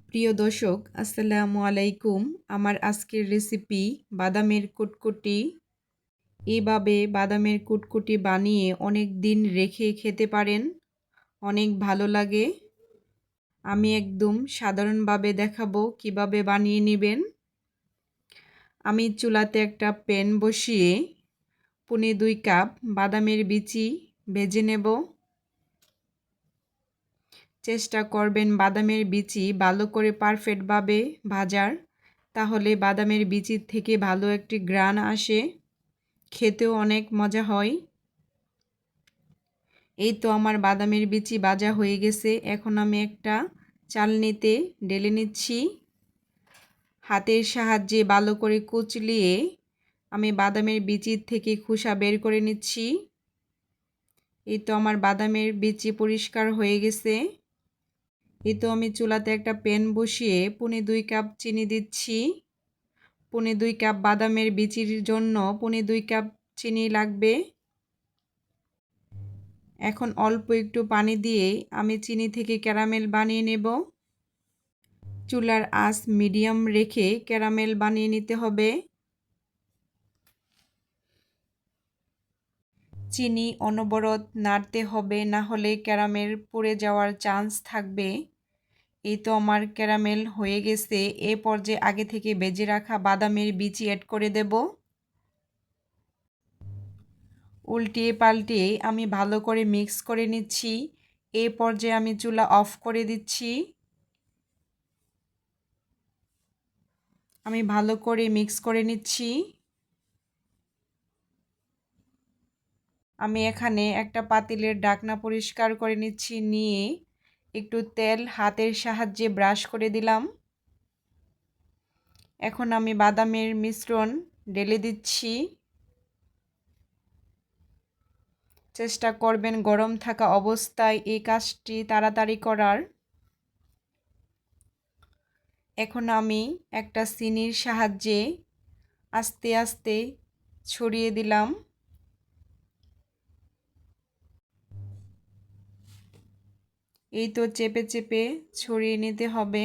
প্রিয় দর্শক, আসসালামু আলাইকুম। আমার আজকের রেসিপি বাদামের কুটকুটি। এভাবে বাদামের কুটকুটি বানিয়ে অনেক দিন রেখে খেতে পারেন, অনেক ভালো লাগে। আমি একদম সাধারণভাবে দেখাবো কিভাবে বানিয়ে নেবেন। আমি চুলাতে একটা প্যান বসিয়ে 2.5 কাপ বাদামের বিচি ভেজে নেব। চেষ্টা করবেন বাদামের বিচি ভালো করে পারফেক্টভাবে ভাজার, তাহলে বাদামের বিচির থেকে ভালো একটি ঘ্রাণ আসে, খেতেও অনেক মজা হয়। এই তো আমার বাদামের বিচি ভাজা হয়ে গেছে। এখন আমি একটা চালনিতে ঢেলে নিচ্ছি। হাতের সাহায্যে ভালো করে কুচলিয়ে আমি বাদামের বিচির থেকে খোসা বের করে নিচ্ছি। এই তো আমার বাদামের বিচি পরিষ্কার হয়ে গেছে। এই তো আমি চুলাতে একটা প্যান বসিয়ে 2.5 কাপ চিনি দিচ্ছি। 2.5 কাপ বাদামের বিচির জন্য 2.5 কাপ চিনি লাগবে। এখন অল্প একটু পানি দিয়ে আমি চিনি থেকে ক্যারামেল বানিয়ে নেব। চুলার আঁচ মিডিয়াম রেখে ক্যারামেল বানিয়ে নিতে হবে। চিনি অনবরত নাড়তে হবে, না হলে ক্যারামেল পুড়ে যাওয়ার চান্স থাকবে। এই তো আমার ক্যারামেল হয়ে গেছে। এ পর্যায়ে আগে থেকে ভেজে রাখা বাদামের বিচি অ্যাড করে দেব। উল্টিয়ে পাল্টিয়ে আমি ভালো করে মিক্স করে নিচ্ছি। এ পর্যায়ে আমি চুলা অফ করে দিচ্ছি। আমি ভালো করে মিক্স করে নিচ্ছি। আমি এখানে একটা পাতিলের ঢাকনা পরিষ্কার করে নিচ্ছি, নিয়ে একটু তেল হাতের সাহায্যে ব্রাশ করে দিলাম। এখন আমি বাদামের মিশ্রণ ঢেলে দিচ্ছি। চেষ্টা করবেন গরম থাকা অবস্থায় এই কাজটি তাড়াতাড়ি করার। এখন আমি একটা চিনির সাহায্যে আস্তে আস্তে ছড়িয়ে দিলাম। এই তো চেপে চেপে ছড়িয়ে নিতে হবে।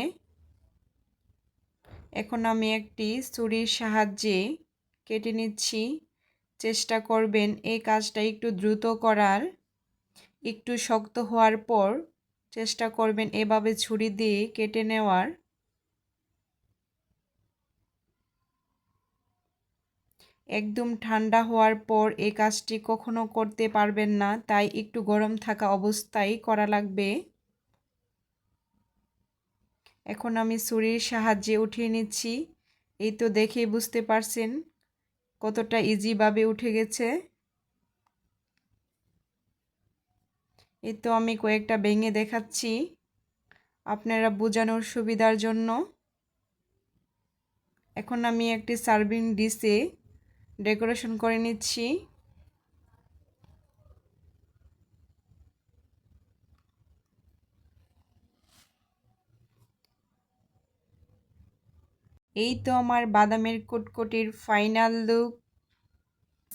এখন আমি একটি ছুরির সাহায্যে কেটে নিচ্ছি। চেষ্টা করবেন এই কাজটা একটু দ্রুত করার। একটু শক্ত হওয়ার পর চেষ্টা করবেন এভাবে ছুরি দিয়ে কেটে নেওয়ার। একদম ঠান্ডা হওয়ার পর এই কাজটি কখনো করতে পারবেন না, তাই একটু গরম থাকা অবস্থায় করা লাগবে। এখন আমি ছুরির সাহায্যে উঠিয়ে নিচ্ছি। এই তো দেখেই বুঝতে পারছেন কতটা ইজিভাবে উঠে গেছে। এই তো আমি কয়েকটা ভেঙে দেখাচ্ছি আপনারা বোঝানোর সুবিধার জন্য। এখন আমি একটি সার্ভিং ডিশে ডেকোরেশন করে নিচ্ছি। এই তো আমার বাদামের কুটকুটির ফাইনাল লুক।